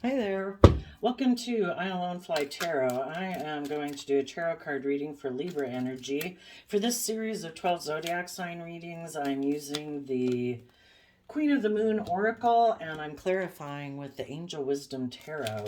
Hi there. Welcome to I Alone Fly Tarot. I am going to do a tarot card reading for Libra energy. For this series of 12 zodiac sign readings, I'm using the Queen of the Moon Oracle and I'm clarifying with the Angel Wisdom Tarot.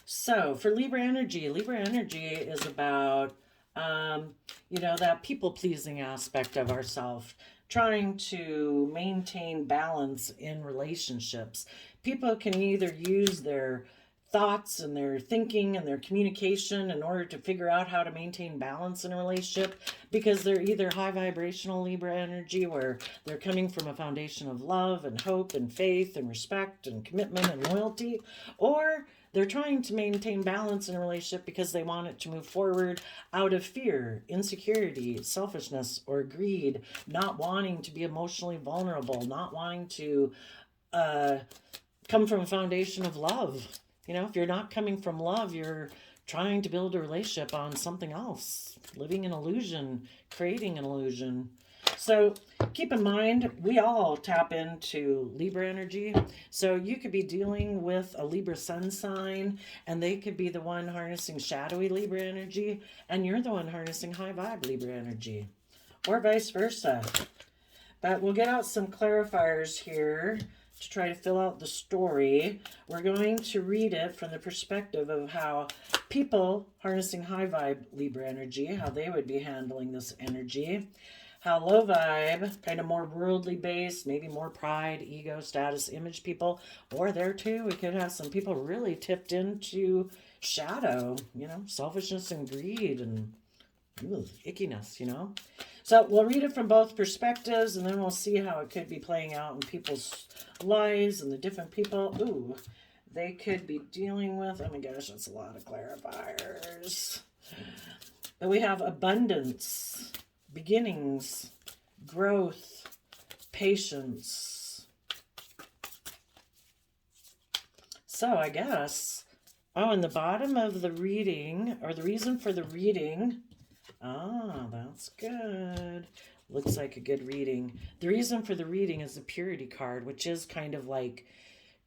So for Libra energy is about, that people pleasing aspect of ourselves, trying to maintain balance in relationships. People can either use their thoughts and their thinking and their communication in order to figure out how to maintain balance in a relationship because they're either high vibrational Libra energy where they're coming from a foundation of love and hope and faith and respect and commitment and loyalty, or they're trying to maintain balance in a relationship because they want it to move forward out of fear, insecurity, selfishness, or greed, not wanting to be emotionally vulnerable, not wanting to uh, come from a foundation of love. If you're not coming from love, you're trying to build a relationship on something else, living an illusion, creating an illusion. So keep in mind, we all tap into Libra energy. So you could be dealing with a Libra sun sign, and they could be the one harnessing shadowy Libra energy, and you're the one harnessing high vibe Libra energy, or vice versa. But we'll get out some clarifiers here to try to fill out the story. We're going to read it from the perspective of how people harnessing high vibe Libra energy, how they would be handling this energy. How low vibe, kind of more worldly based, maybe more pride, ego, status, image people. Or there too, we could have some people really tipped into shadow, selfishness and greed and ickiness. So we'll read it from both perspectives and then we'll see how it could be playing out in people's lives and the different people they could be dealing with. Oh my gosh, that's a lot of clarifiers. But we have abundance, beginnings, growth, patience. So I guess, in the bottom of the reading, or the reason for the reading, that's good. Looks like a good reading. The reason for the reading is the purity card, which is kind of like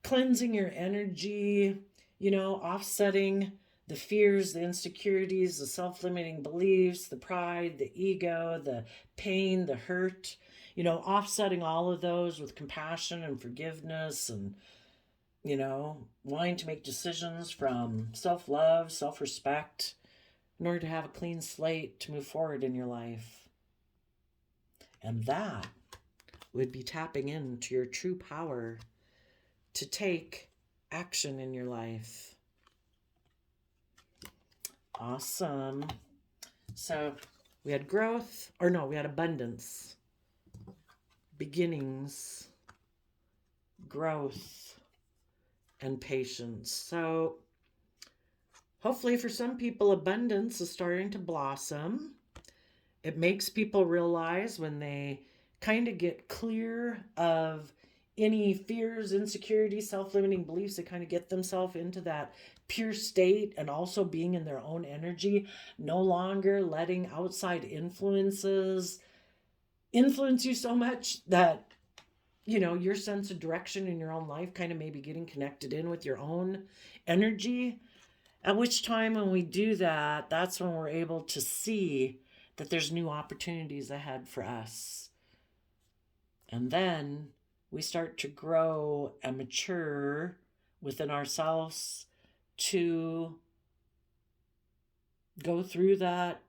cleansing your energy, offsetting the fears, the insecurities, the self-limiting beliefs, the pride, the ego, the pain, the hurt, offsetting all of those with compassion and forgiveness and, wanting to make decisions from self-love, self-respect in order to have a clean slate to move forward in your life. And that would be tapping into your true power to take action in your life. Awesome. So we had we had abundance, beginnings, growth, and patience. So hopefully for some people, abundance is starting to blossom. It makes people realize when they kind of get clear of any fears, insecurities, self-limiting beliefs, they kind of get themselves into that pure state and also being in their own energy, no longer letting outside influences influence you so much that, your sense of direction in your own life kind of maybe getting connected in with your own energy. At which time when we do that, that's when we're able to see that there's new opportunities ahead for us. And then we start to grow and mature within ourselves to go through that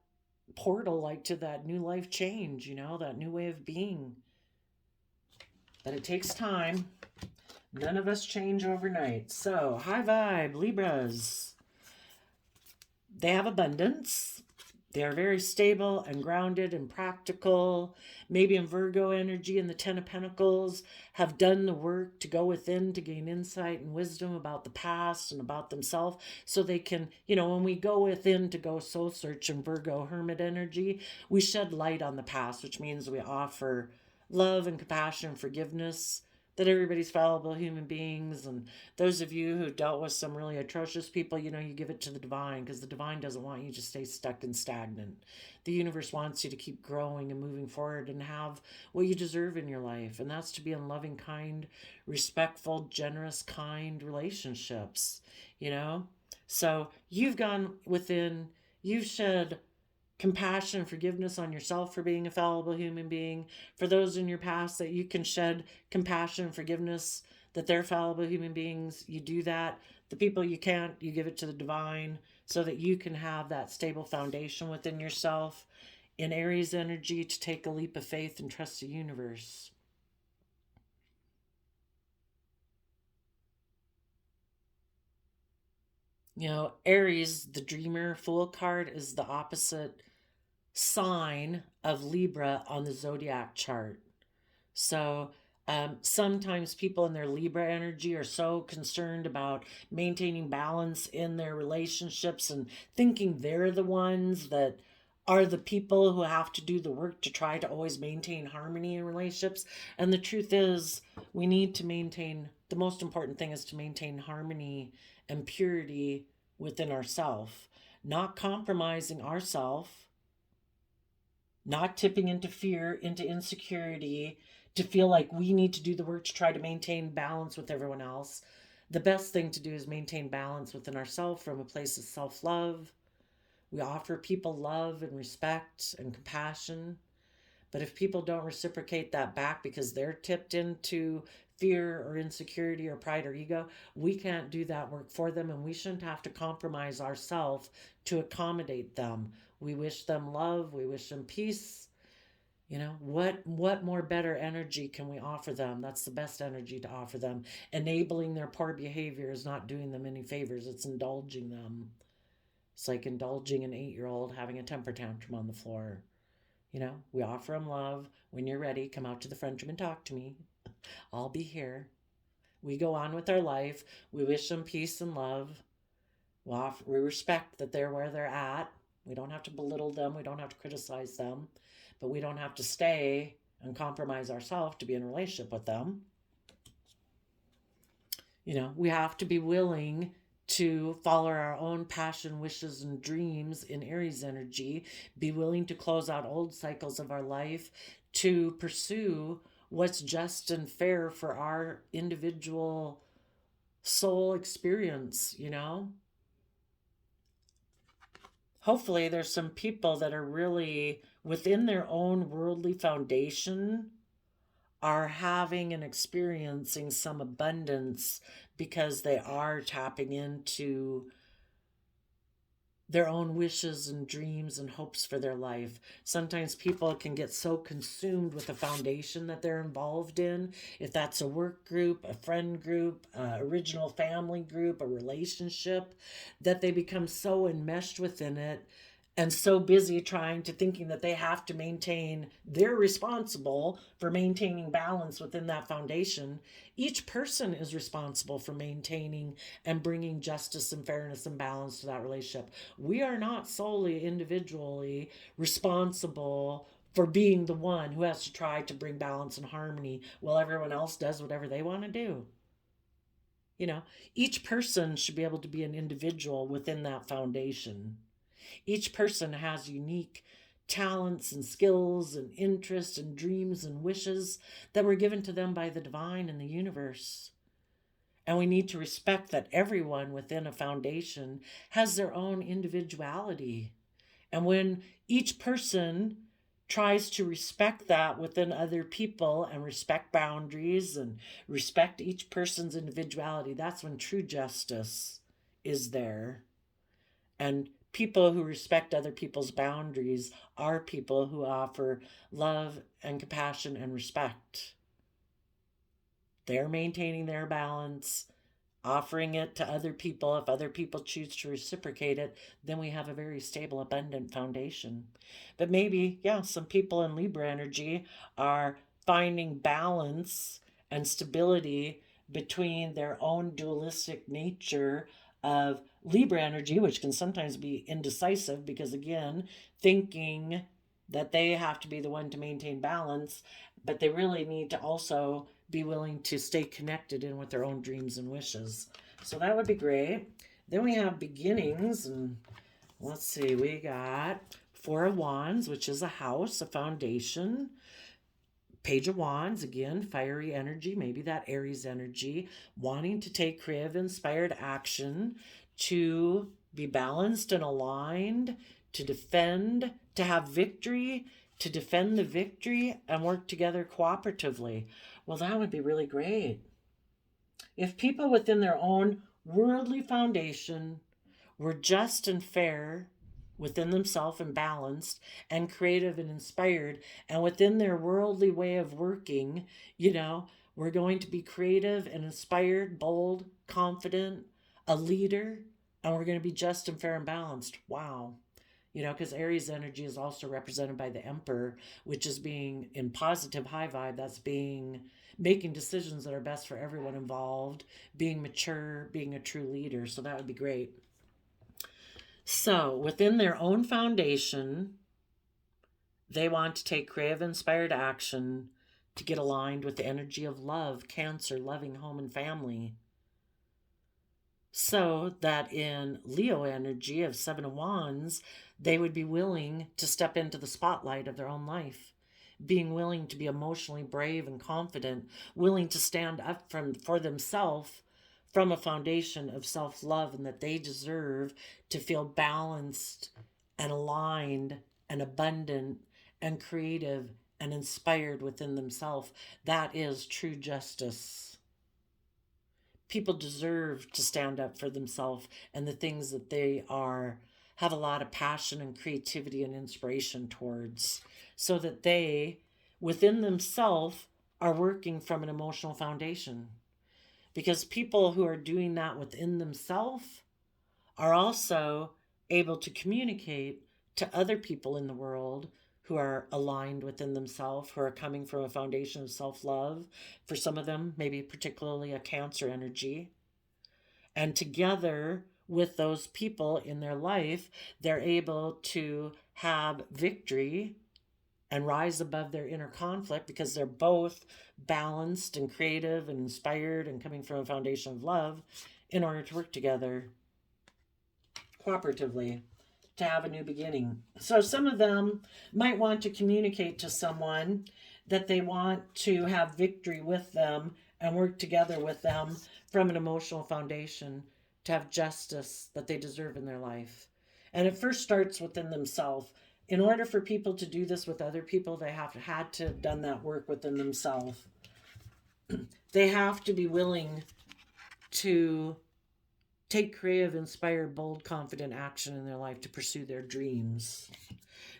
portal, like to that new life change, that new way of being. But it takes time. None of us change overnight. So, high vibe, Libras. They have abundance. They are very stable and grounded and practical. Maybe in Virgo energy and the Ten of Pentacles have done the work to go within to gain insight and wisdom about the past and about themselves. So they can, when we go within to go soul search in Virgo Hermit energy, we shed light on the past, which means we offer love and compassion and forgiveness that everybody's fallible human beings. And those of you who dealt with some really atrocious people, you give it to the divine, because the divine doesn't want you to stay stuck and stagnant. The universe wants you to keep growing and moving forward and have what you deserve in your life. And that's to be in loving, kind, respectful, generous, kind relationships, So you've gone within, you've shed compassion and forgiveness on yourself for being a fallible human being. For those in your past that you can shed compassion and forgiveness that they're fallible human beings, you do that. The people you can't, you give it to the divine so that you can have that stable foundation within yourself in Aries energy to take a leap of faith and trust the universe. Aries, the dreamer, Fool card, is the opposite sign of Libra on the zodiac chart. So sometimes people in their Libra energy are so concerned about maintaining balance in their relationships and thinking they're the ones that are the people who have to do the work to try to always maintain harmony in relationships. And the truth is, we need to maintain, the most important thing is to maintain harmony and purity within ourselves, not compromising ourselves, not tipping into fear, into insecurity, to feel like we need to do the work to try to maintain balance with everyone else. The best thing to do is maintain balance within ourselves from a place of self-love. We offer people love and respect and compassion. But if people don't reciprocate that back because they're tipped into fear or insecurity or pride or ego, we can't do that work for them, and we shouldn't have to compromise ourselves to accommodate them. We wish them love, we wish them peace. What more better energy can we offer them? That's the best energy to offer them. Enabling their poor behavior is not doing them any favors, it's indulging them. It's like indulging an 8-year-old having a temper tantrum on the floor. We offer them love. When you're ready, come out to the front room and talk to me. I'll be here. We go on with our life. We wish them peace and love. We respect that they're where they're at. We don't have to belittle them. We don't have to criticize them. But we don't have to stay and compromise ourselves to be in a relationship with them. We have to be willing to follow our own passion, wishes, and dreams in Aries energy, be willing to close out old cycles of our life, to pursue what's just and fair for our individual soul experience, Hopefully there's some people that are really within their own worldly foundation are having and experiencing some abundance because they are tapping into their own wishes and dreams and hopes for their life. Sometimes people can get so consumed with the foundation that they're involved in, if that's a work group, a friend group, original family group, a relationship, that they become so enmeshed within it and so busy thinking that they have to they're responsible for maintaining balance within that foundation. Each person is responsible for maintaining and bringing justice and fairness and balance to that relationship. We are not solely individually responsible for being the one who has to try to bring balance and harmony while everyone else does whatever they want to do. Each person should be able to be an individual within that foundation. Each person has unique talents and skills and interests and dreams and wishes that were given to them by the divine and the universe. And we need to respect that everyone within a foundation has their own individuality. And when each person tries to respect that within other people and respect boundaries and respect each person's individuality, that's when true justice is there. And people who respect other people's boundaries are people who offer love and compassion and respect. They're maintaining their balance, offering it to other people. If other people choose to reciprocate it, then we have a very stable, abundant foundation. But maybe, some people in Libra energy are finding balance and stability between their own dualistic nature of Libra energy, which can sometimes be indecisive because, again, thinking that they have to be the one to maintain balance, but they really need to also be willing to stay connected in with their own dreams and wishes. So that would be great. Then we have beginnings, and let's see, we got Four of Wands, which is a house, a foundation. Page of Wands, again, fiery energy, maybe that Aries energy, wanting to take creative, inspired action to be balanced and aligned, to defend, to have victory, to defend the victory and work together cooperatively. Well, that would be really great. If people within their own worldly foundation were just and fair within themselves and balanced and creative and inspired, and within their worldly way of working, we're going to be creative and inspired, bold, confident, a leader, and we're going to be just and fair and balanced. Wow. Because Aries energy is also represented by the Emperor, which is being in positive high vibe. That's making decisions that are best for everyone involved, being mature, being a true leader. So that would be great. So within their own foundation, they want to take creative, inspired action to get aligned with the energy of love, Cancer, loving home and family. So that in Leo energy of Seven of Wands, they would be willing to step into the spotlight of their own life, being willing to be emotionally brave and confident, willing to stand up for themselves from a foundation of self-love, and that they deserve to feel balanced and aligned and abundant and creative and inspired within themselves. That is true justice. People deserve to stand up for themselves and the things that they have a lot of passion and creativity and inspiration towards, so that they, within themselves, are working from an emotional foundation. Because people who are doing that within themselves are also able to communicate to other people in the world who are aligned within themselves, who are coming from a foundation of self-love. For some of them, maybe particularly a Cancer energy. And together with those people in their life, they're able to have victory and rise above their inner conflict, because they're both balanced and creative and inspired and coming from a foundation of love, in order to work together cooperatively to have a new beginning. So some of them might want to communicate to someone that they want to have victory with them and work together with them from an emotional foundation to have justice that they deserve in their life. And it first starts within themselves. In order for people to do this with other people, they had to have done that work within themselves. They have to be willing to take creative, inspired, bold, confident action in their life to pursue their dreams.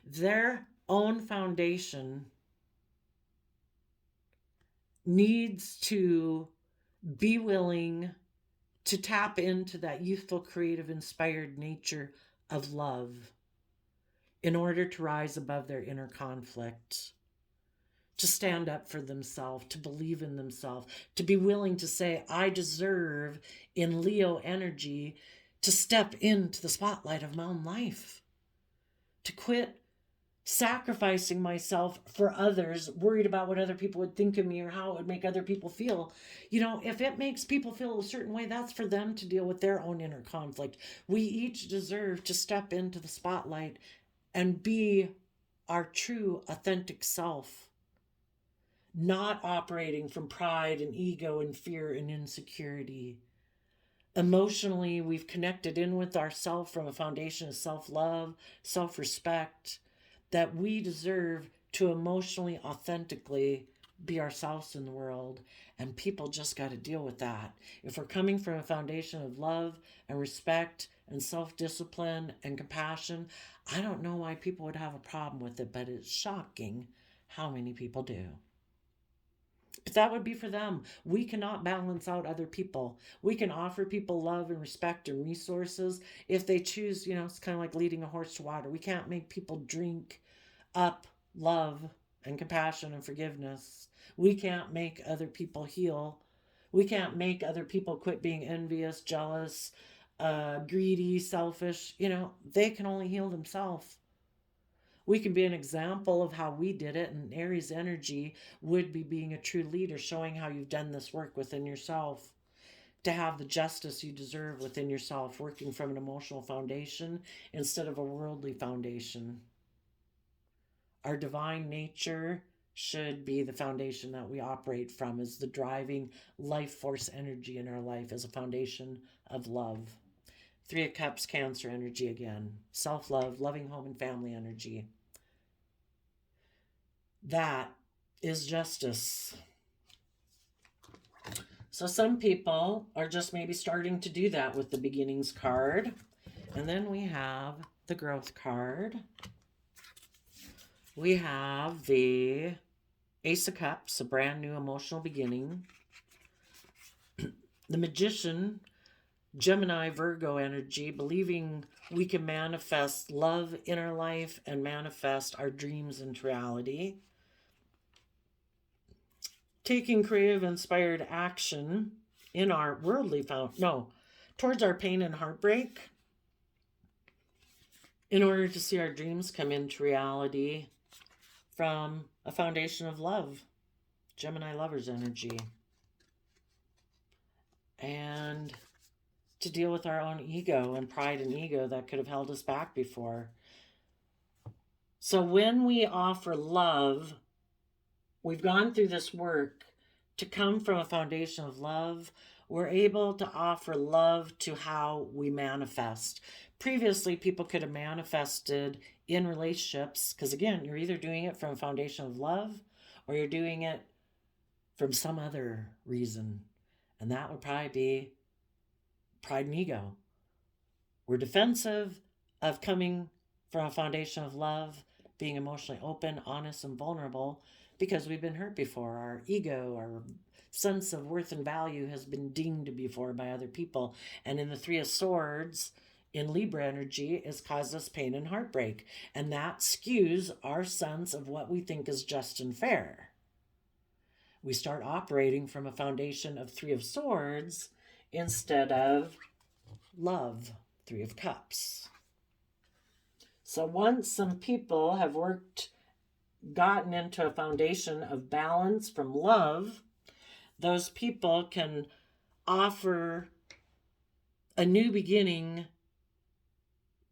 Their own foundation needs to be willing to tap into that youthful, creative, inspired nature of love in order to rise above their inner conflict, to stand up for themselves, to believe in themselves, to be willing to say, I deserve, in Leo energy, to step into the spotlight of my own life, to quit sacrificing myself for others, worried about what other people would think of me or how it would make other people feel. If it makes people feel a certain way, that's for them to deal with their own inner conflict. We each deserve to step into the spotlight and be our true, authentic self, not operating from pride and ego and fear and insecurity. Emotionally, we've connected in with ourselves from a foundation of self-love, self-respect, that we deserve to emotionally, authentically be ourselves in the world. And people just got to deal with that. If we're coming from a foundation of love and respect and self-discipline and compassion, I don't know why people would have a problem with it, but it's shocking how many people do. But that would be for them. We cannot balance out other people. We can offer people love and respect and resources if they choose. It's kind of like leading a horse to water. We can't make people drink up love and compassion and forgiveness. We can't make other people heal. We can't make other people quit being envious, jealous, greedy, selfish. They can only heal themselves. we can be an example of how we did it. And Aries energy would be being a true leader, showing how you've done this work within yourself to have the justice you deserve within yourself, working from an emotional foundation instead of a worldly foundation. Our divine nature should be the foundation that we operate from, as the driving life force energy in our life, as a foundation of love. Three of Cups, Cancer energy again. Self-love, loving home and family energy. That is justice. So some people are just maybe starting to do that with the beginnings card. And then we have the growth card. We have the Ace of Cups, a brand new emotional beginning. The Magician, Gemini, Virgo energy, believing we can manifest love in our life and manifest our dreams into reality. Taking creative, inspired action in our worldly towards our pain and heartbreak in order to see our dreams come into reality from a foundation of love. Gemini lovers energy. And to deal with our own ego and pride and ego that could have held us back before. So when we offer love, we've gone through this work to come from a foundation of love. We're able to offer love to how we manifest. Previously, people could have manifested in relationships, because again, you're either doing it from a foundation of love or you're doing it from some other reason. And that would probably be pride and ego. We're defensive of coming from a foundation of love, being emotionally open, honest, and vulnerable, because we've been hurt before. Our ego, our sense of worth and value has been dinged before by other people. And in the Three of Swords, in Libra energy, has caused us pain and heartbreak. And that skews our sense of what we think is just and fair. We start operating from a foundation of Three of Swords instead of love, Three of Cups. So once some people have gotten into a foundation of balance from love, those people can offer a new beginning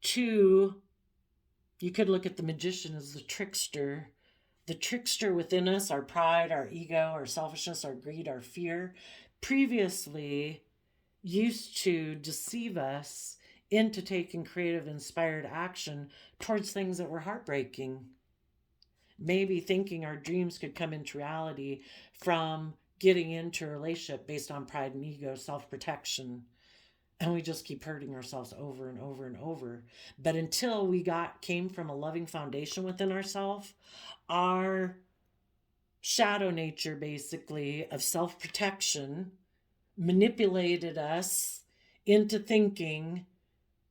to, you could look at the Magician as the trickster. The trickster within us, our pride, our ego, our selfishness, our greed, our fear, previously used to deceive us into taking creative, inspired action towards things that were heartbreaking. Maybe thinking our dreams could come into reality from getting into a relationship based on pride and ego, self-protection. And we just keep hurting ourselves over and over and over. But until we came from a loving foundation within ourselves, our shadow nature, basically, of self-protection manipulated us into thinking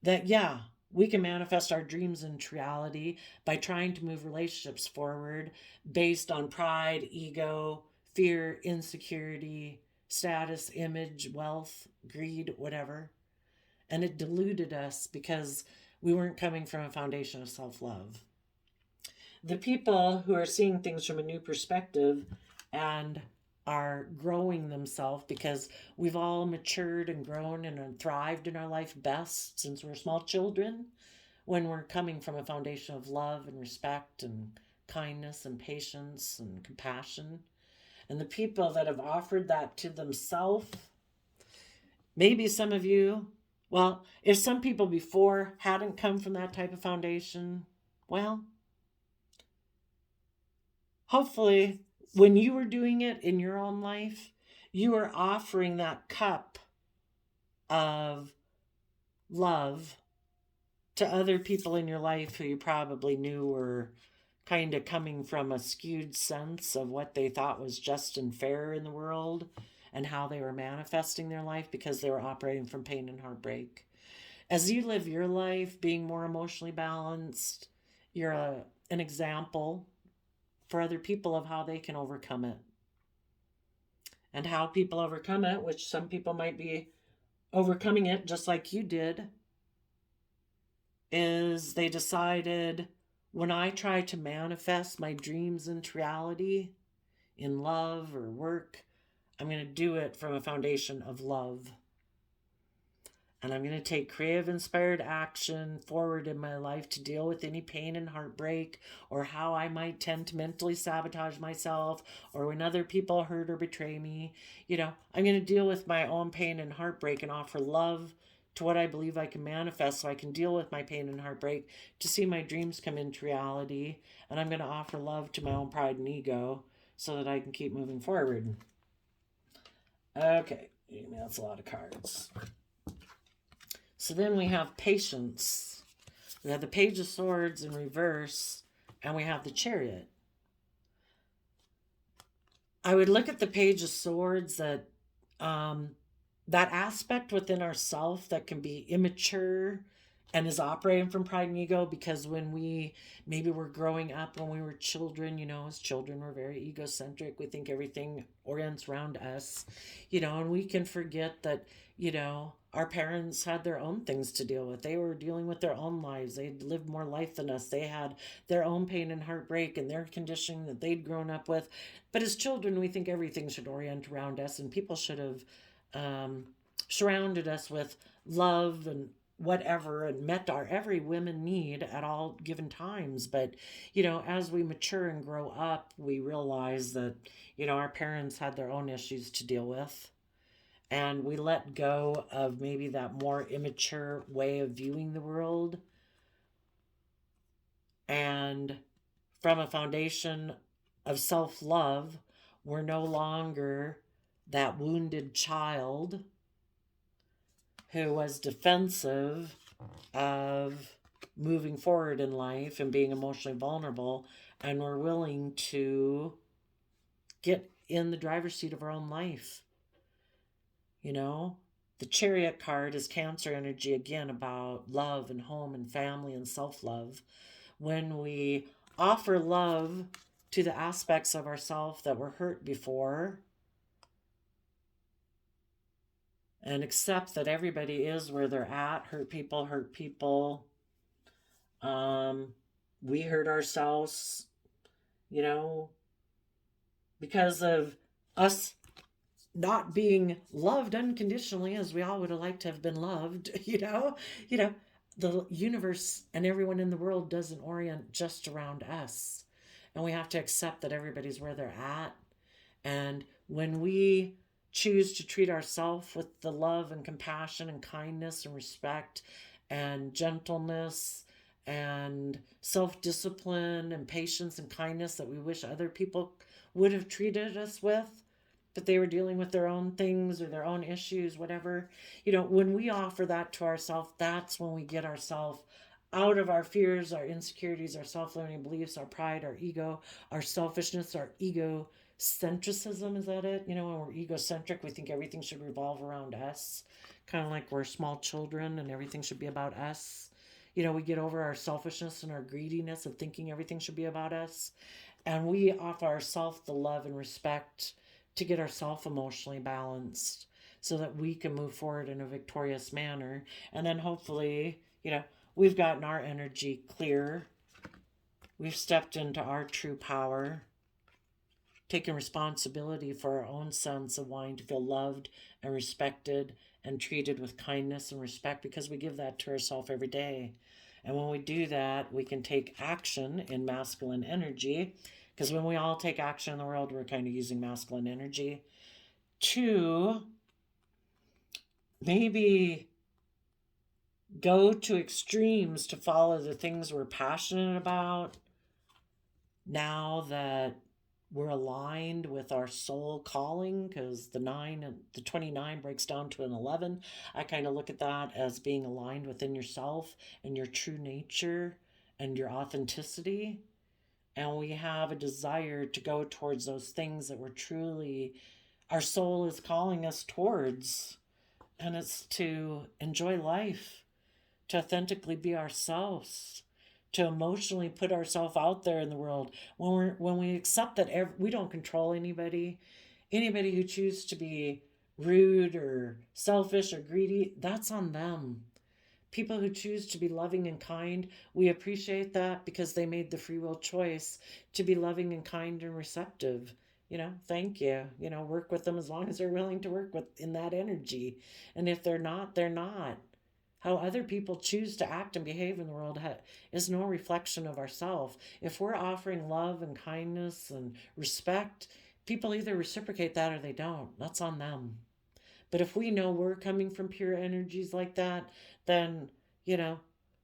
that, yeah, we can manifest our dreams into reality by trying to move relationships forward based on pride, ego, fear, insecurity, status, image, wealth, greed, whatever. And it deluded us because we weren't coming from a foundation of self-love. The people who are seeing things from a new perspective and are growing themselves, because we've all matured and grown and thrived in our life best since we're small children, when we're coming from a foundation of love and respect and kindness and patience and compassion. And the people that have offered that to themselves, maybe some of you, well, if some people before hadn't come from that type of foundation, well, hopefully when you were doing it in your own life, you were offering that cup of love to other people in your life who you probably knew were kind of coming from a skewed sense of what they thought was just and fair in the world and how they were manifesting their life because they were operating from pain and heartbreak. As you live your life being more emotionally balanced, you're an example for other people of how they can overcome it. And how people overcome it, which some people might be overcoming it just like you did, is they decided when I try to manifest my dreams into reality in love or work, I'm going to do it from a foundation of love. And I'm going to take creative, inspired action forward in my life to deal with any pain and heartbreak, or how I might tend to mentally sabotage myself, or when other people hurt or betray me. I'm going to deal with my own pain and heartbreak and offer love to what I believe I can manifest, so I can deal with my pain and heartbreak to see my dreams come into reality. And I'm going to offer love to my own pride and ego so that I can keep moving forward. Okay, that's a lot of cards. So then we have patience. We have the Page of Swords in reverse, and we have the Chariot. I would look at the Page of Swords, that aspect within ourself that can be immature and is operating from pride and ego, because when maybe we're growing up, when we were children, as children, we're very egocentric. We think everything orients around us, and we can forget that, our parents had their own things to deal with. They were dealing with their own lives. They'd lived more life than us. They had their own pain and heartbreak and their conditioning that they'd grown up with. But as children, we think everything should orient around us, and people should have surrounded us with love and whatever, and met our every women need at all given times. But as we mature and grow up, we realize that our parents had their own issues to deal with, and we let go of maybe that more immature way of viewing the world, and from a foundation of self-love, we're no longer that wounded child who was defensive of moving forward in life and being emotionally vulnerable, and we're willing to get in the driver's seat of our own life. The Chariot card is Cancer energy, again, about love and home and family and self-love. When we offer love to the aspects of ourselves that were hurt before, and accept that everybody is where they're at. Hurt people. We hurt ourselves, because of us not being loved unconditionally as we all would have liked to have been loved. The universe and everyone in the world doesn't orient just around us. And we have to accept that everybody's where they're at. And when we choose to treat ourselves with the love and compassion and kindness and respect and gentleness and self-discipline and patience and kindness that we wish other people would have treated us with, but they were dealing with their own things or their own issues, whatever. When we offer that to ourselves, that's when we get ourselves out of our fears, our insecurities, our self-limiting beliefs, our pride, our ego, our selfishness, our egocentrism. Is that it? When we're egocentric, we think everything should revolve around us, kind of like we're small children and everything should be about us. We get over our selfishness and our greediness of thinking everything should be about us, and we offer ourselves the love and respect to get ourselves emotionally balanced so that we can move forward in a victorious manner. And then hopefully, we've gotten our energy clear. We've stepped into our true power, taken responsibility for our own sense of wanting to feel loved and respected and treated with kindness and respect, because we give that to ourselves every day. And when we do that, we can take action in masculine energy, because when we all take action in the world, we're kind of using masculine energy to maybe go to extremes to follow the things we're passionate about, now that we're aligned with our soul calling, because the 29 breaks down to an 11. I kind of look at that as being aligned within yourself and your true nature and your authenticity. And we have a desire to go towards those things that we're truly, our soul is calling us towards. And it's to enjoy life, to authentically be ourselves, to emotionally put ourselves out there in the world. When we accept that we don't control anybody who chooses to be rude or selfish or greedy, that's on them. people who choose to be loving and kind, we appreciate that because they made the free will choice to be loving and kind and receptive. Thank you. Work with them as long as they're willing to work with in that energy. And if they're not, they're not. How other people choose to act and behave in the world is no reflection of ourselves. If we're offering love and kindness and respect, people either reciprocate that or they don't. That's on them. But if we know we're coming from pure energies like that, then,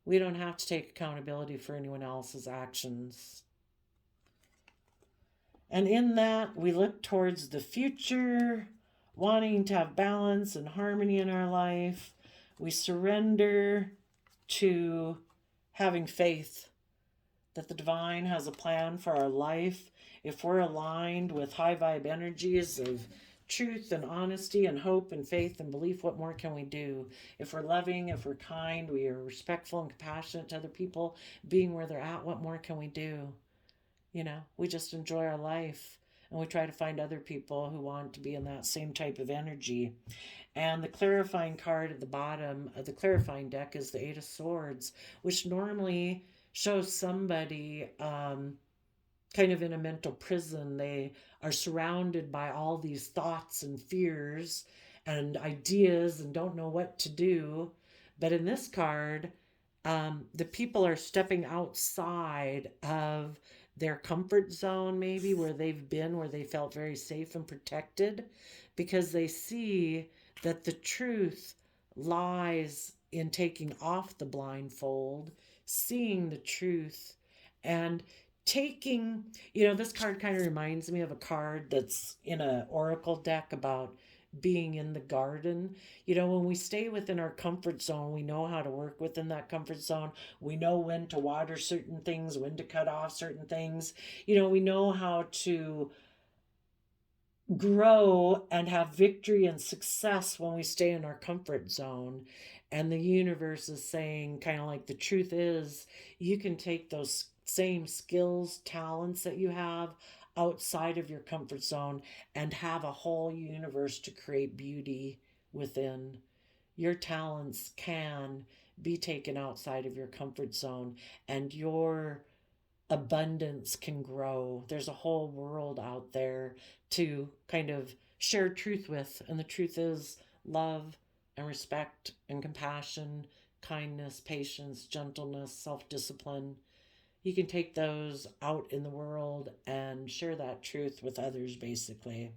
we don't have to take accountability for anyone else's actions. And in that, we look towards the future, wanting to have balance and harmony in our life. We surrender to having faith that the divine has a plan for our life. If we're aligned with high vibe energies of truth and honesty and hope and faith and belief, what more can we do? If we're loving, if we're kind, we are respectful and compassionate to other people, being where they're at, what more can we do? We just enjoy our life, and we try to find other people who want to be in that same type of energy. And the clarifying card at the bottom of the clarifying deck is the Eight of Swords, which normally shows somebody kind of in a mental prison. They are surrounded by all these thoughts and fears and ideas and don't know what to do. But in this card, the people are stepping outside of their comfort zone, maybe where they've been, where they felt very safe and protected, because they see that the truth lies in taking off the blindfold, seeing the truth, and taking, this card kind of reminds me of a card that's in an oracle deck about being in the garden. When we stay within our comfort zone, we know how to work within that comfort zone. We know when to water certain things, when to cut off certain things. We know how to grow and have victory and success when we stay in our comfort zone. And the universe is saying, kind of like, the truth is, you can take those same skills, talents that you have outside of your comfort zone and have a whole universe to create beauty within. Your talents can be taken outside of your comfort zone, and your abundance can grow. There's a whole world out there to kind of share truth with, and the truth is love and respect and compassion, kindness, patience, gentleness, self-discipline. You can take those out in the world and share that truth with others, basically.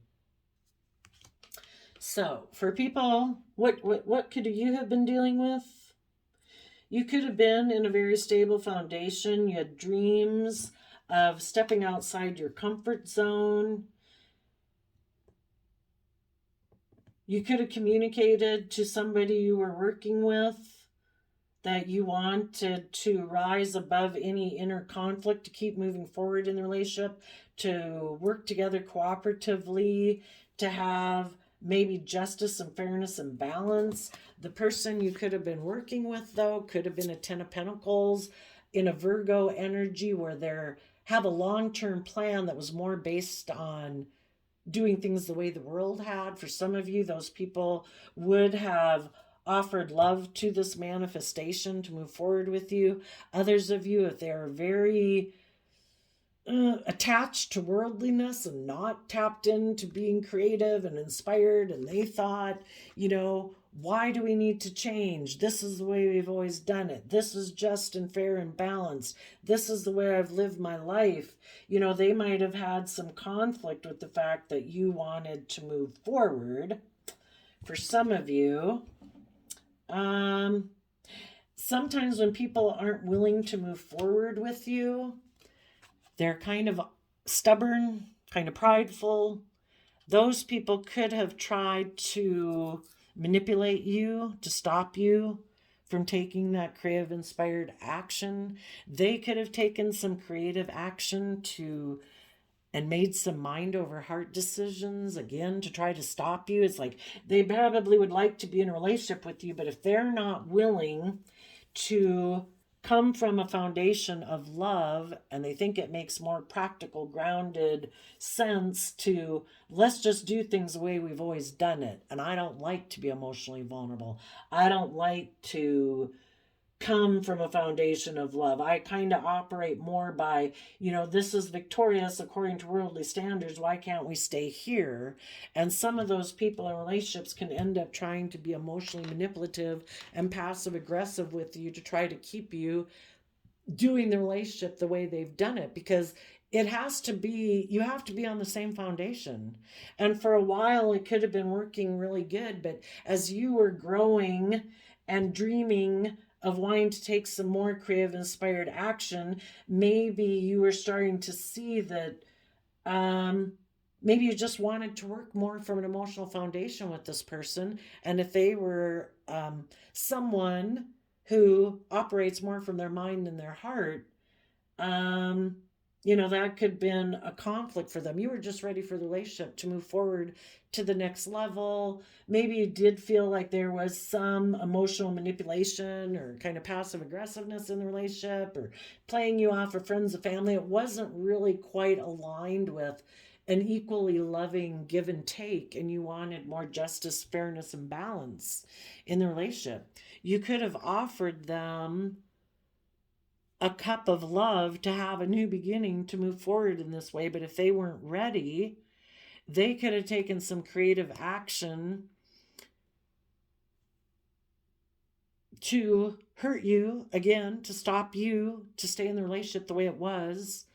So, for people, what could you have been dealing with? You could have been in a very stable foundation. You had dreams of stepping outside your comfort zone. You could have communicated to somebody you were working with that you wanted to rise above any inner conflict, to keep moving forward in the relationship, to work together cooperatively, to have maybe justice and fairness and balance. The person you could have been working with, though, could have been a Ten of Pentacles in a Virgo energy, where they have a long-term plan that was more based on doing things the way the world had. For some of you, those people would have offered love to this manifestation to move forward with you. Others of you, if they're very attached to worldliness and not tapped into being creative and inspired, and they thought, why do we need to change? This is the way we've always done it. This is just and fair and balanced. This is the way I've lived my life. They might have had some conflict with the fact that you wanted to move forward. For some of you, sometimes when people aren't willing to move forward with you, they're kind of stubborn, kind of prideful. Those people could have tried to manipulate you, to stop you from taking that creative, inspired action. They could have taken some creative action and made some mind over heart decisions, again, to try to stop you. It's like they probably would like to be in a relationship with you, but if they're not willing to come from a foundation of love, and they think it makes more practical, grounded sense to, let's just do things the way we've always done it. And I don't like to be emotionally vulnerable. I don't like to come from a foundation of love. I kind of operate more by, this is victorious according to worldly standards. Why can't we stay here? And some of those people in relationships can end up trying to be emotionally manipulative and passive aggressive with you to try to keep you doing the relationship the way they've done it, because it has to be, you have to be on the same foundation. And for a while it could have been working really good, but as you were growing and dreaming of wanting to take some more creative inspired action, maybe you were starting to see that um maybe you just wanted to work more from an emotional foundation with this person. And if they were someone who operates more from their mind than their heart, um, that could have been a conflict for them. You were just ready for the relationship to move forward to the next level. Maybe you did feel like there was some emotional manipulation or kind of passive aggressiveness in the relationship, or playing you off for friends and family. It wasn't really quite aligned with an equally loving give and take, and you wanted more justice, fairness, and balance in the relationship. You could have offered them a cup of love to have a new beginning to move forward in this way. But if they weren't ready, they could have taken some creative action to hurt you again, to stop you to stay in the relationship the way it was.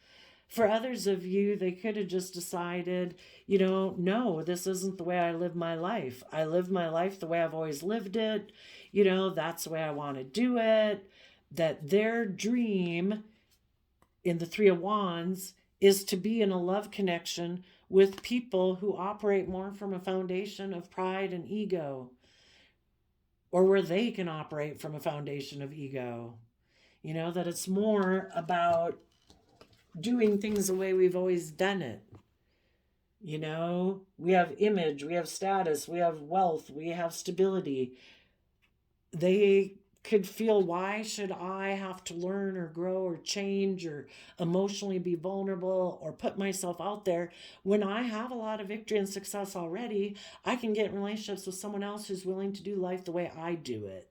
For others of you, they could have just decided, no, this isn't the way I live my life. I live my life the way I've always lived it. That's the way I want to do it. That their dream in the Three of Wands is to be in a love connection with people who operate more from a foundation of pride and ego, or where they can operate from a foundation of ego. That it's more about doing things the way we've always done it. We have image, we have status, we have wealth, we have stability. They could feel, why should I have to learn or grow or change or emotionally be vulnerable or put myself out there when I have a lot of victory and success already? I can get in relationships with someone else who's willing to do life the way I do it.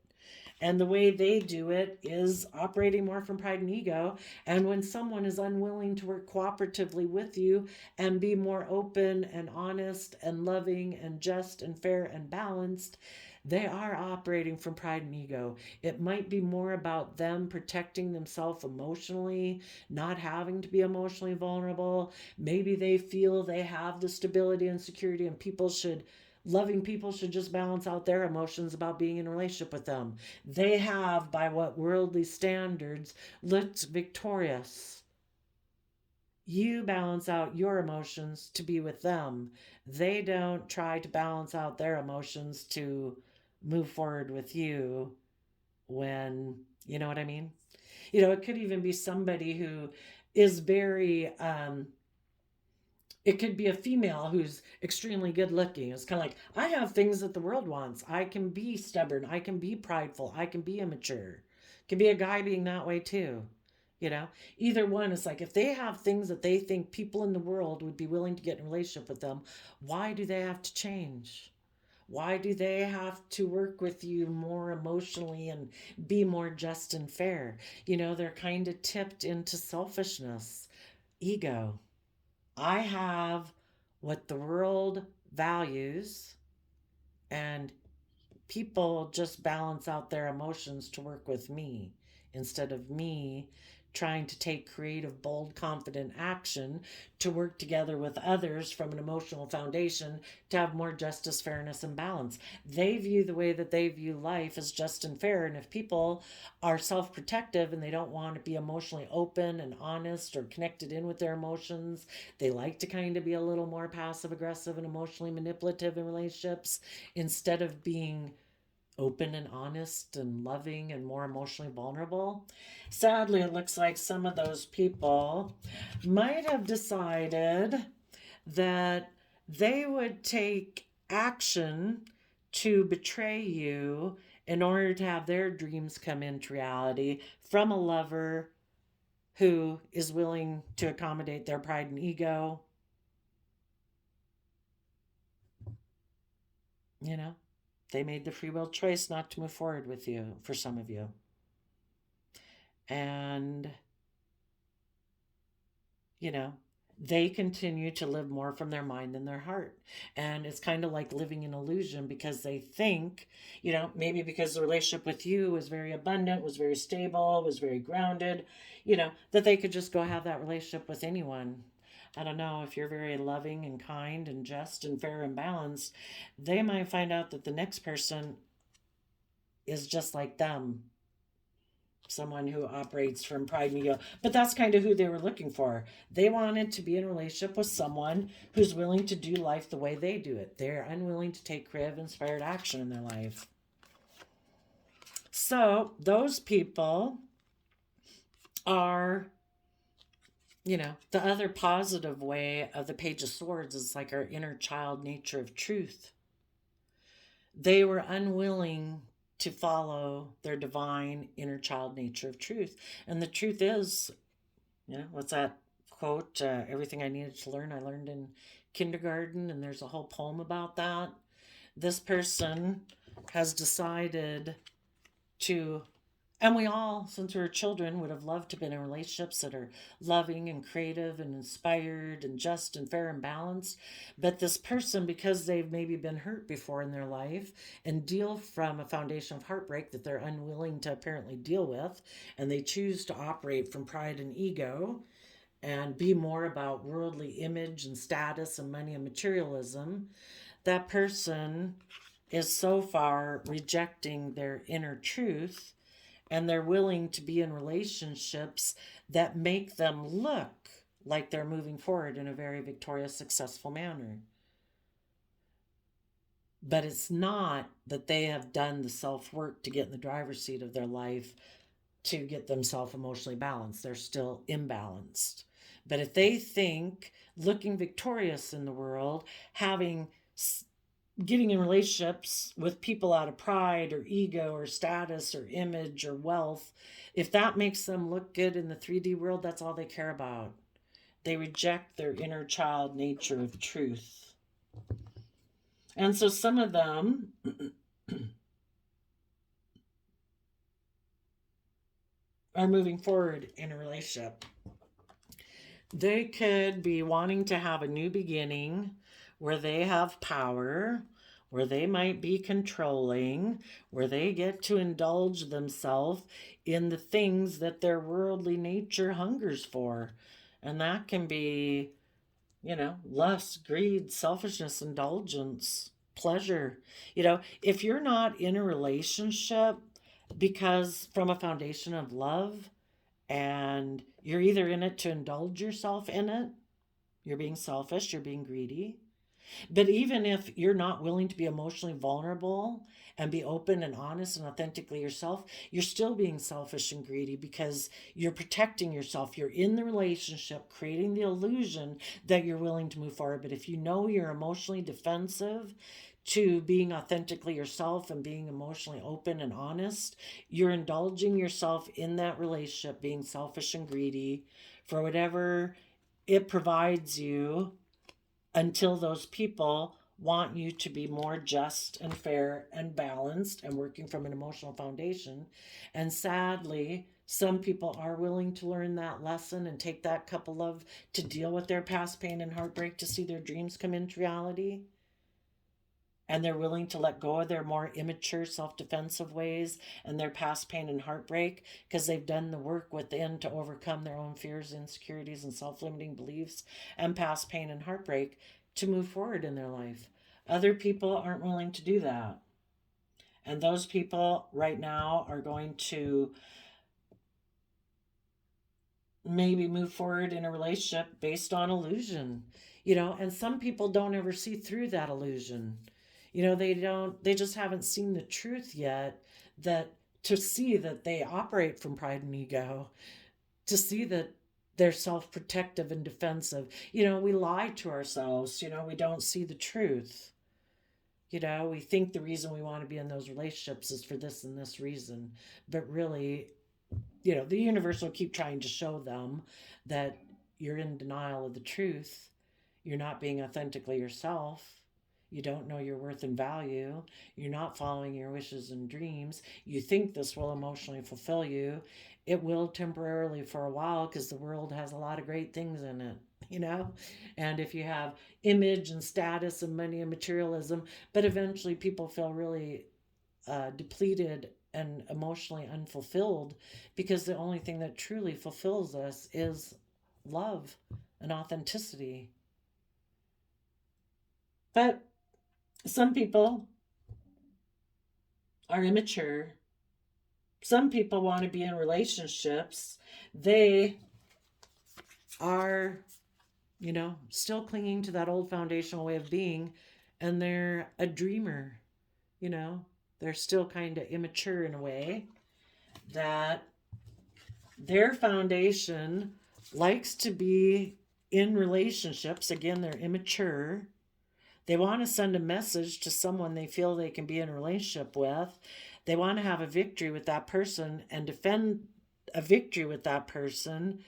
And the way they do it is operating more from pride and ego. And when someone is unwilling to work cooperatively with you and be more open and honest and loving and just and fair and balanced, they are operating from pride and ego. It might be more about them protecting themselves emotionally, not having to be emotionally vulnerable. Maybe they feel they have the stability and security, and loving people should just balance out their emotions about being in a relationship with them. They have, by what worldly standards, looked victorious. You balance out your emotions to be with them. They don't try to balance out their emotions to move forward with you when, you know what I mean? It could even be somebody who is very, it could be a female who's extremely good looking. It's kind of like, I have things that the world wants. I can be stubborn. I can be prideful. I can be immature. It can be a guy being that way too. Either one. It's like, if they have things that they think people in the world would be willing to get in a relationship with them, why do they have to change? Why do they have to work with you more emotionally and be more just and fair? They're kind of tipped into selfishness, ego. I have what the world values, and people just balance out their emotions to work with me instead of me trying to take creative, bold, confident action to work together with others from an emotional foundation to have more justice, fairness, and balance. They view the way that they view life as just and fair. And if people are self protective and they don't want to be emotionally open and honest or connected in with their emotions, they like to kind of be a little more passive aggressive and emotionally manipulative in relationships instead of being open and honest and loving and more emotionally vulnerable. Sadly, it looks like some of those people might have decided that they would take action to betray you in order to have their dreams come into reality from a lover who is willing to accommodate their pride and ego. You know, they made the free will choice not to move forward with you, for some of you. And, you know, they continue to live more from their mind than their heart. And it's kind of like living in illusion because they think, maybe because the relationship with you was very abundant, was very stable, was very grounded, that they could just go have that relationship with anyone. I don't know, if you're very loving and kind and just and fair and balanced, they might find out that the next person is just like them, someone who operates from pride and ego. But that's kind of who they were looking for. They wanted to be in a relationship with someone who's willing to do life the way they do it. They're unwilling to take creative, inspired action in their life. So those people are, the other positive way of the Page of Swords is like our inner child nature of truth. They were unwilling to follow their divine inner child nature of truth. And the truth is, what's that quote? Everything I needed to learn, I learned in kindergarten. And there's a whole poem about that. This person has decided to, and we all, since we were children, would have loved to have been in relationships that are loving and creative and inspired and just and fair and balanced. But this person, because they've maybe been hurt before in their life and deal from a foundation of heartbreak that they're unwilling to apparently deal with, and they choose to operate from pride and ego and be more about worldly image and status and money and materialism, that person is so far rejecting their inner truth, and they're willing to be in relationships that make them look like they're moving forward in a very victorious, successful manner. But it's not that they have done the self-work to get in the driver's seat of their life to get themselves emotionally balanced. They're still imbalanced. But if they think looking victorious in the world, getting in relationships with people out of pride or ego or status or image or wealth, if that makes them look good in the 3D world, that's all they care about. They reject their inner child nature of truth. And so some of them are moving forward in a relationship. They could be wanting to have a new beginning where they have power, where they might be controlling, where they get to indulge themselves in the things that their worldly nature hungers for. And that can be, lust, greed, selfishness, indulgence, pleasure. If you're not in a relationship because from a foundation of love, and you're either in it to indulge yourself in it, you're being selfish, you're being greedy. But even if you're not willing to be emotionally vulnerable and be open and honest and authentically yourself, you're still being selfish and greedy because you're protecting yourself. You're in the relationship, creating the illusion that you're willing to move forward. But if you know you're emotionally defensive to being authentically yourself and being emotionally open and honest, you're indulging yourself in that relationship, being selfish and greedy for whatever it provides you, until those people want you to be more just and fair and balanced and working from an emotional foundation. And sadly, some people are willing to learn that lesson and take that cup of love to deal with their past pain and heartbreak to see their dreams come into reality. And they're willing to let go of their more immature, self-defensive ways and their past pain and heartbreak because they've done the work within to overcome their own fears, insecurities, and self-limiting beliefs and past pain and heartbreak to move forward in their life. Other people aren't willing to do that. And those people right now are going to maybe move forward in a relationship based on illusion, and some people don't ever see through that illusion. They just haven't seen the truth yet, that to see that they operate from pride and ego, to see that they're self-protective and defensive. We lie to ourselves, we don't see the truth. We think the reason we want to be in those relationships is for this and this reason. But really, the universe will keep trying to show them that you're in denial of the truth. You're not being authentically yourself. You don't know your worth and value. You're not following your wishes and dreams. You think this will emotionally fulfill you. It will temporarily for a while because the world has a lot of great things in it, you know? And if you have image and status and money and materialism, but eventually people feel really depleted and emotionally unfulfilled because the only thing that truly fulfills us is love and authenticity. But some people are immature. Some people want to be in relationships. They are, still clinging to that old foundational way of being, and they're a dreamer, you know. They're still kind of immature in a way that their foundation likes to be in relationships. Again, they're immature. They want to send a message to someone they feel they can be in a relationship with. They want to have a victory with that person and defend a victory with that person.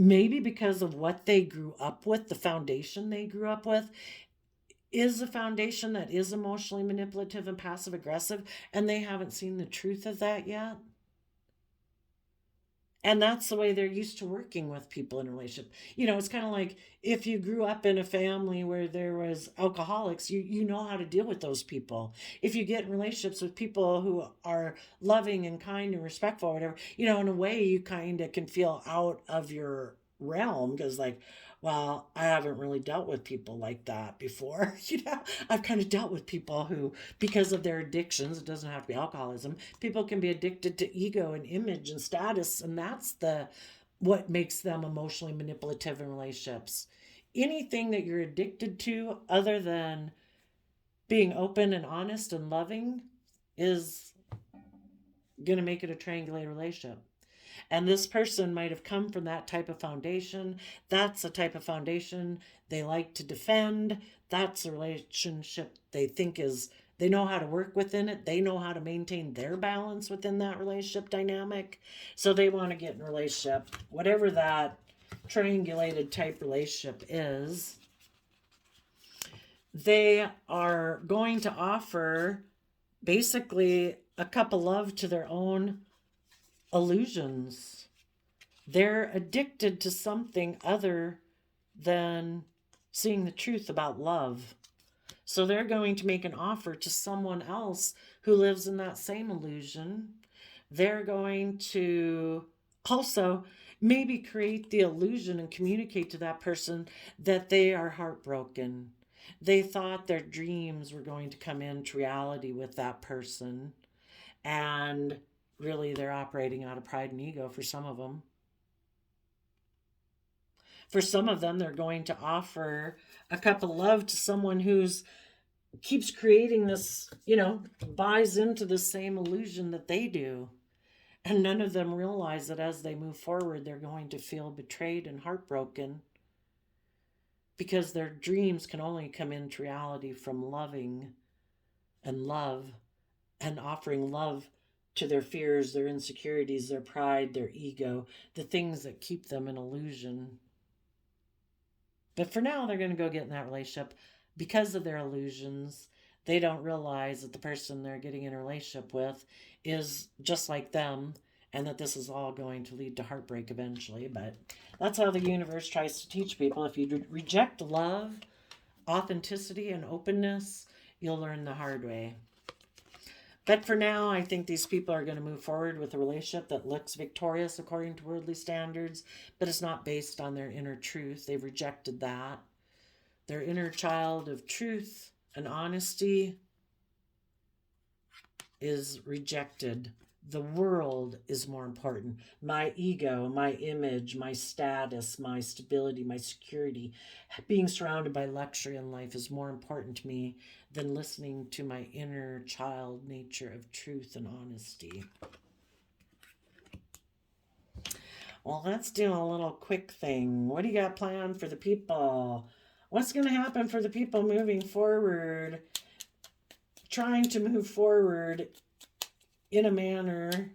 Maybe because of what they grew up with, the foundation they grew up with is a foundation that is emotionally manipulative and passive aggressive, and they haven't seen the truth of that yet. And that's the way they're used to working with people in a relationship. It's kind of like if you grew up in a family where there was alcoholics, you know how to deal with those people. If you get in relationships with people who are loving and kind and respectful or whatever, in a way you kind of can feel out of your realm because like, well, I haven't really dealt with people like that before. I've kind of dealt with people who, because of their addictions, it doesn't have to be alcoholism, people can be addicted to ego and image and status, and that's what makes them emotionally manipulative in relationships. Anything that you're addicted to other than being open and honest and loving is going to make it a triangulated relationship. And this person might have come from that type of foundation. That's a type of foundation they like to defend. That's a relationship they think they know how to work within it. They know how to maintain their balance within that relationship dynamic. So they want to get in a relationship, whatever that triangulated type relationship is. They are going to offer basically a cup of love to their own illusions. They're addicted to something other than seeing the truth about love. So they're going to make an offer to someone else who lives in that same illusion. They're going to also maybe create the illusion and communicate to that person that they are heartbroken. They thought their dreams were going to come into reality with that person, and really they're operating out of pride and ego for some of them. For some of them, they're going to offer a cup of love to someone who's keeps creating this, buys into the same illusion that they do. And none of them realize that as they move forward, they're going to feel betrayed and heartbroken because their dreams can only come into reality from loving and love and offering love to their fears, their insecurities, their pride, their ego, the things that keep them in illusion. But for now, they're going to go get in that relationship because of their illusions. They don't realize that the person they're getting in a relationship with is just like them, and that this is all going to lead to heartbreak eventually. But that's how the universe tries to teach people. If you reject love, authenticity, and openness, you'll learn the hard way. But for now, I think these people are going to move forward with a relationship that looks victorious according to worldly standards, but it's not based on their inner truth. They've rejected that. Their inner child of truth and honesty is rejected. The world is more important. My ego, my image, my status, my stability, my security, being surrounded by luxury in life is more important to me than listening to my inner child nature of truth and honesty. Well, let's do a little quick thing. What do you got planned for the people? What's going to happen for the people moving forward, trying to move forward in a manner?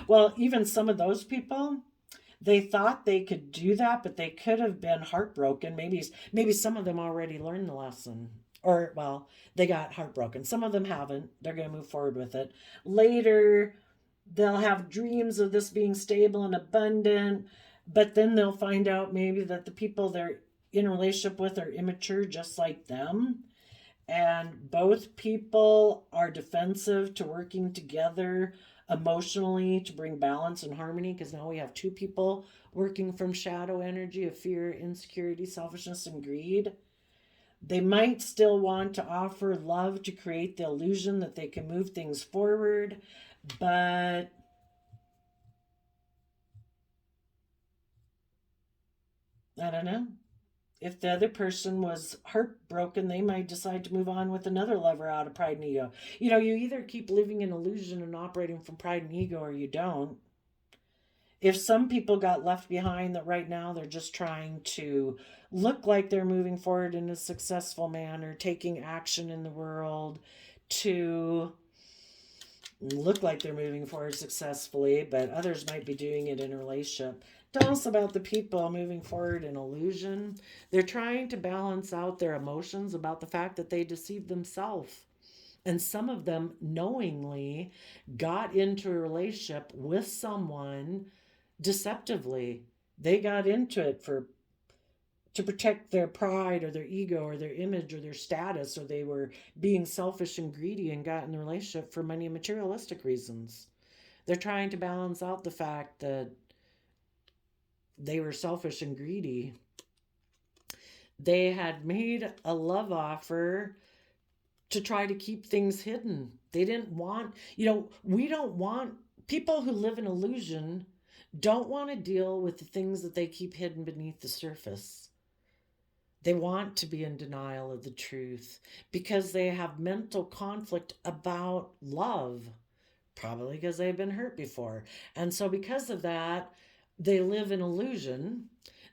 Well, even some of those people, They thought they could do that, but they could have been heartbroken. Maybe some of them already learned the lesson. Or, well, they got heartbroken. Some of them haven't. They're going to move forward with it. Later, they'll have dreams of this being stable and abundant, but then they'll find out maybe that the people they're in a relationship with are immature just like them. And both people are defensive to working together emotionally to bring balance and harmony, because now we have two people working from shadow energy of fear, insecurity, selfishness, and greed. They might still want to offer love to create the illusion that they can move things forward, but I don't know. If the other person was heartbroken, they might decide to move on with another lover out of pride and ego. You either keep living in illusion and operating from pride and ego, or you don't. If some people got left behind, that right now they're just trying to look like they're moving forward in a successful manner, taking action in the world to look like they're moving forward successfully, but others might be doing it in a relationship. Tell us about the people moving forward in illusion. They're trying to balance out their emotions about the fact that they deceived themselves. And some of them knowingly got into a relationship with someone deceptively. They got into it to protect their pride or their ego or their image or their status, or they were being selfish and greedy and got in the relationship for money and materialistic reasons. They're trying to balance out the fact that they were selfish and greedy. They had made a love offer to try to keep things hidden. They didn't want, we don't want people who live in illusion don't want to deal with the things that they keep hidden beneath the surface. They want to be in denial of the truth because they have mental conflict about love, probably because they've been hurt before. And so, because of that, they live in illusion.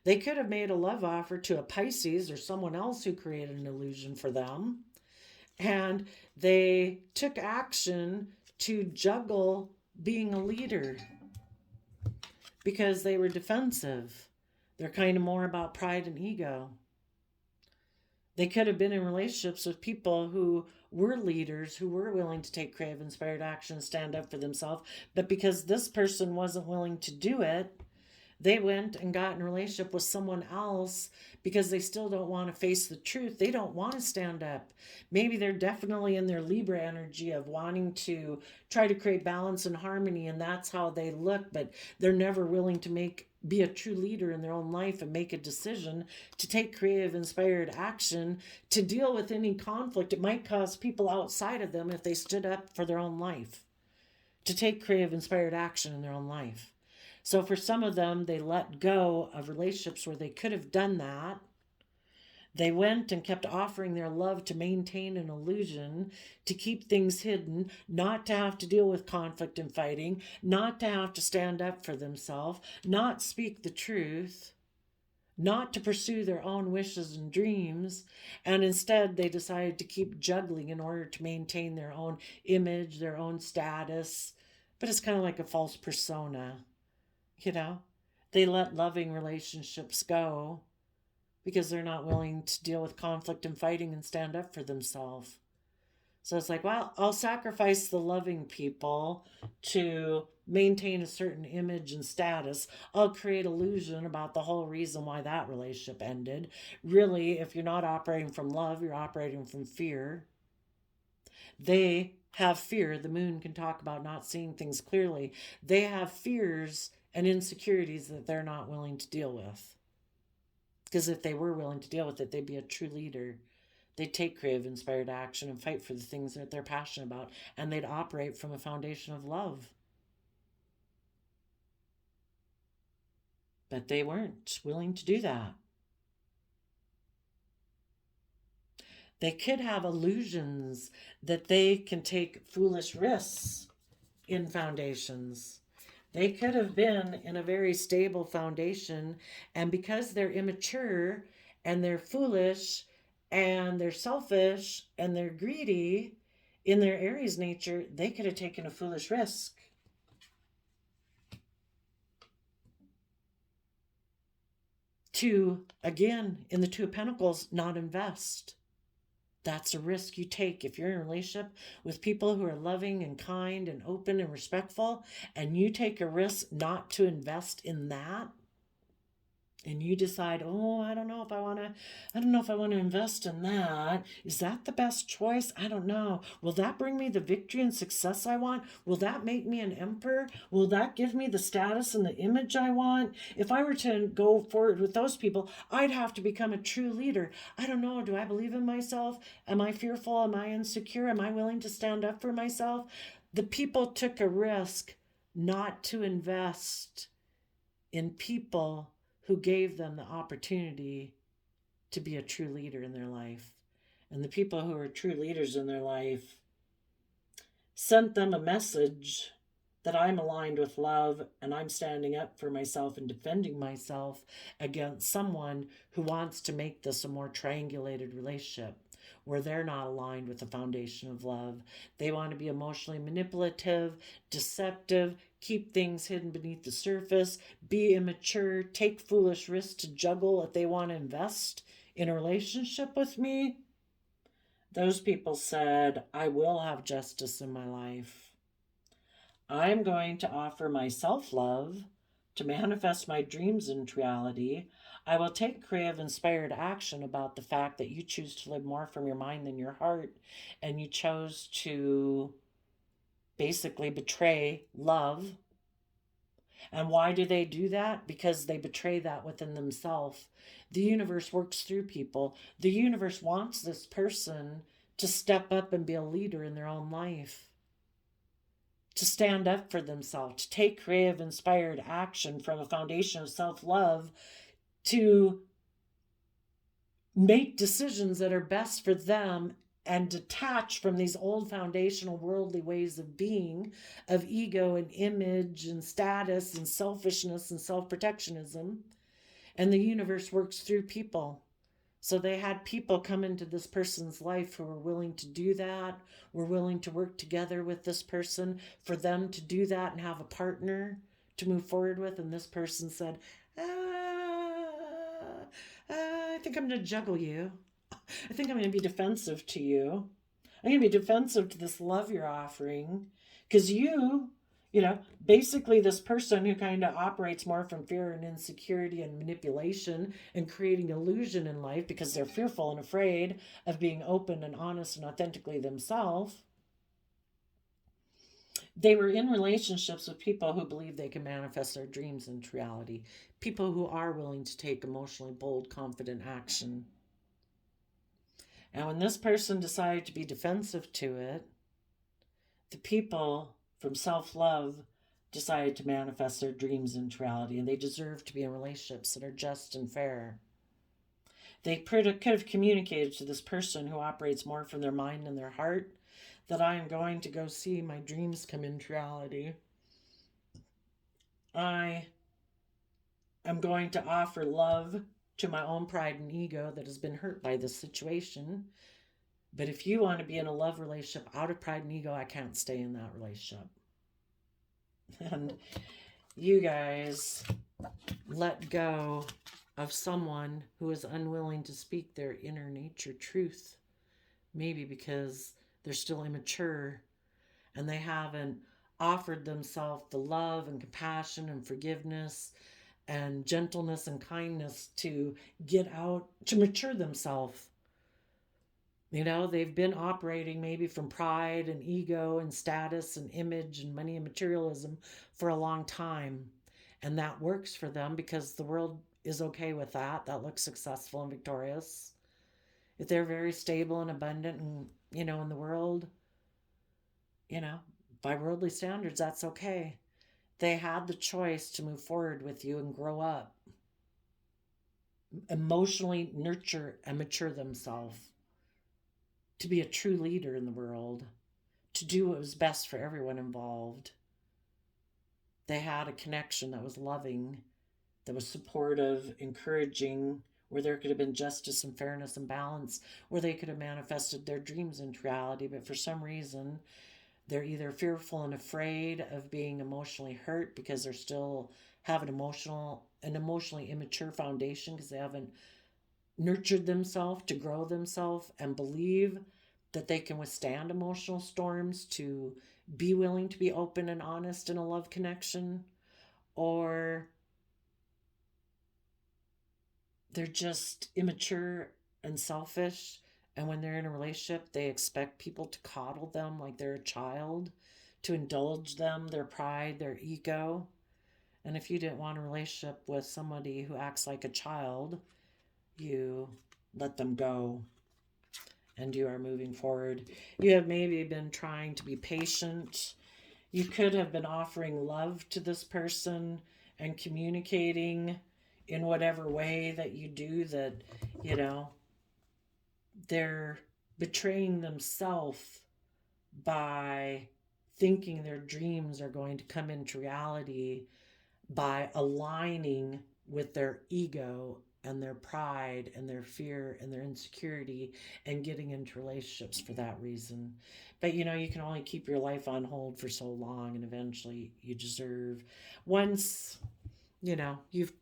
They could have made a love offer to a Pisces or someone else who created an illusion for them. And they took action to juggle being a leader because they were defensive. They're kind of more about pride and ego. They could have been in relationships with people who were leaders, who were willing to take creative, inspired action, stand up for themselves. But because this person wasn't willing to do it, they went and got in a relationship with someone else because they still don't want to face the truth. They don't want to stand up. Maybe they're definitely in their Libra energy of wanting to try to create balance and harmony, and that's how they look, but they're never willing to be a true leader in their own life and make a decision to take creative, inspired action to deal with any conflict it might cause people outside of them if they stood up for their own life, to take creative, inspired action in their own life. So for some of them, they let go of relationships where they could have done that. They went and kept offering their love to maintain an illusion, to keep things hidden, not to have to deal with conflict and fighting, not to have to stand up for themselves, not speak the truth, not to pursue their own wishes and dreams. And instead, they decided to keep juggling in order to maintain their own image, their own status. But it's kind of like a false persona. They let loving relationships go because they're not willing to deal with conflict and fighting and stand up for themselves. So it's like, well, I'll sacrifice the loving people to maintain a certain image and status. I'll create illusion about the whole reason why that relationship ended. Really, if you're not operating from love, you're operating from fear. They have fear. The moon can talk about not seeing things clearly. They have fears and insecurities that they're not willing to deal with. Because if they were willing to deal with it, they'd be a true leader. They'd take creative, inspired action and fight for the things that they're passionate about. And they'd operate from a foundation of love. But they weren't willing to do that. They could have illusions that they can take foolish risks in foundations. They could have been in a very stable foundation, and because they're immature and they're foolish and they're selfish and they're greedy in their Aries nature, they could have taken a foolish risk. to, again, in the Two of Pentacles, not invest. That's a risk you take if you're in a relationship with people who are loving and kind and open and respectful, and you take a risk not to invest in that. And you decide, oh, I don't know if I want to invest in that. Is that the best choice? I don't know. Will that bring me the victory and success I want? Will that make me an emperor? Will that give me the status and the image I want? If I were to go forward with those people, I'd have to become a true leader. I don't know. Do I believe in myself? Am I fearful? Am I insecure? Am I willing to stand up for myself? The people took a risk not to invest in people who gave them the opportunity to be a true leader in their life. And the people who are true leaders in their life sent them a message that I'm aligned with love and I'm standing up for myself and defending myself against someone who wants to make this a more triangulated relationship where they're not aligned with the foundation of love. They want to be emotionally manipulative, deceptive, keep things hidden beneath the surface, be immature, take foolish risks to juggle if they want to invest in a relationship with me. Those people said, I will have justice in my life. I'm going to offer my self-love to manifest my dreams into reality. I will take creative, inspired action about the fact that you choose to live more from your mind than your heart, and you chose to basically betray love. And why do they do that? Because they betray that within themselves. The universe works through people. The universe wants this person to step up and be a leader in their own life, to stand up for themselves, to take creative, inspired action from a foundation of self-love, to make decisions that are best for them and detach from these old foundational worldly ways of being, of ego and image and status and selfishness and self-protectionism. And the universe works through people. So they had people come into this person's life who were willing to do that, were willing to work together with this person for them to do that and have a partner to move forward with. And this person said, I think I'm going to juggle you. I think I'm going to be defensive to you. I'm going to be defensive to this love you're offering. Because basically this person who kind of operates more from fear and insecurity and manipulation and creating illusion in life because they're fearful and afraid of being open and honest and authentically themselves. They were in relationships with people who believe they can manifest their dreams into reality. People who are willing to take emotionally bold, confident action. And when this person decided to be defensive to it, the people from self-love decided to manifest their dreams into reality, and they deserve to be in relationships that are just and fair. They could have communicated to this person who operates more from their mind and their heart that I am going to go see my dreams come into reality. I am going to offer love to my own pride and ego that has been hurt by this situation. But if you want to be in a love relationship out of pride and ego, I can't stay in that relationship. And you guys let go of someone who is unwilling to speak their inner nature truth. Maybe because they're still immature and they haven't offered themselves the love and compassion and forgiveness and gentleness and kindness to get out, to mature themselves. They've been operating maybe from pride and ego and status and image and money and materialism for a long time. And that works for them because the world is okay with that. That looks successful and victorious. If they're very stable and abundant and, in the world, by worldly standards, that's okay. They had the choice to move forward with you and grow up, emotionally nurture and mature themselves, to be a true leader in the world, to do what was best for everyone involved. They had a connection that was loving, that was supportive, encouraging, where there could have been justice and fairness and balance, where they could have manifested their dreams into reality. But for some reason, they're either fearful and afraid of being emotionally hurt because they're still have an emotionally immature foundation because they haven't nurtured themselves to grow themselves and believe that they can withstand emotional storms, to be willing to be open and honest in a love connection, or they're just immature and selfish. And when they're in a relationship, they expect people to coddle them like they're a child, to indulge them, their pride, their ego. And if you didn't want a relationship with somebody who acts like a child, you let them go and you are moving forward. You have maybe been trying to be patient. You could have been offering love to this person and communicating in whatever way that you do that, you know, they're betraying themselves by thinking their dreams are going to come into reality by aligning with their ego and their pride and their fear and their insecurity and getting into relationships for that reason. But you know, you can only keep your life on hold for so long, and eventually you deserve, once you know you've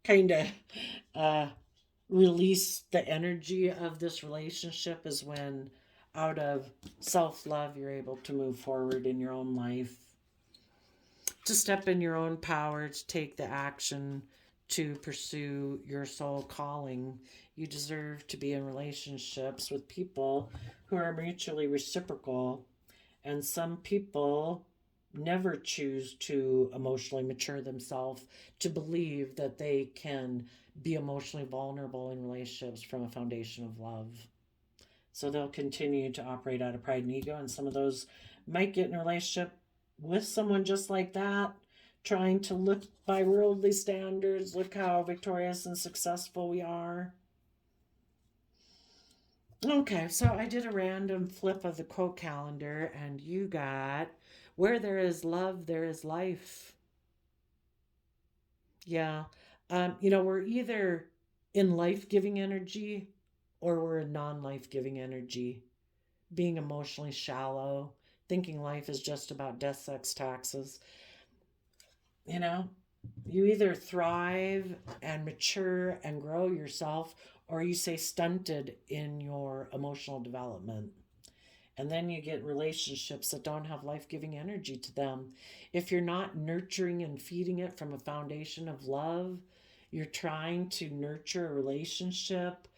kind of uh, released the energy of this relationship, is when out of self-love you're able to move forward in your own life, to step in your own power, to take the action to pursue your soul calling. You deserve to be in relationships with people who are mutually reciprocal. And some people never choose to emotionally mature themselves to believe that they can be emotionally vulnerable in relationships from a foundation of love. So they'll continue to operate out of pride and ego, and some of those might get in a relationship with someone just like that, trying to look by worldly standards, look how victorious and successful we are. Okay, so I did a random flip of the quote calendar, and you got, where there is love, there is life. Yeah. You know, we're either in life giving energy or we're in non life giving energy. Being emotionally shallow, thinking life is just about death, sex, taxes. You know, you either thrive and mature and grow yourself, or you stay stunted in your emotional development. And then you get relationships that don't have life giving energy to them. If you're not nurturing and feeding it from a foundation of love, you're trying to nurture a relationship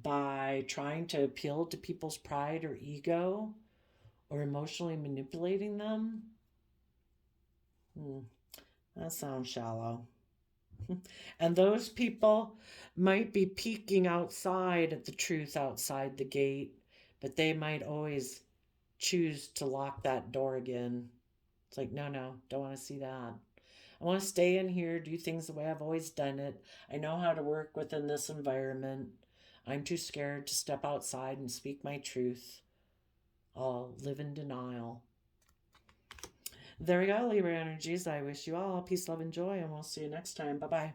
by trying to appeal to people's pride or ego or emotionally manipulating them. That sounds shallow. And those people might be peeking outside at the truth outside the gate, but they might always choose to lock that door again. It's like, no, no, don't want to see that. I want to stay in here, do things the way I've always done it. I know how to work within this environment. I'm too scared to step outside and speak my truth. I'll live in denial. There we go, Libra energies. I wish you all peace, love, and joy, and we'll see you next time. Bye bye.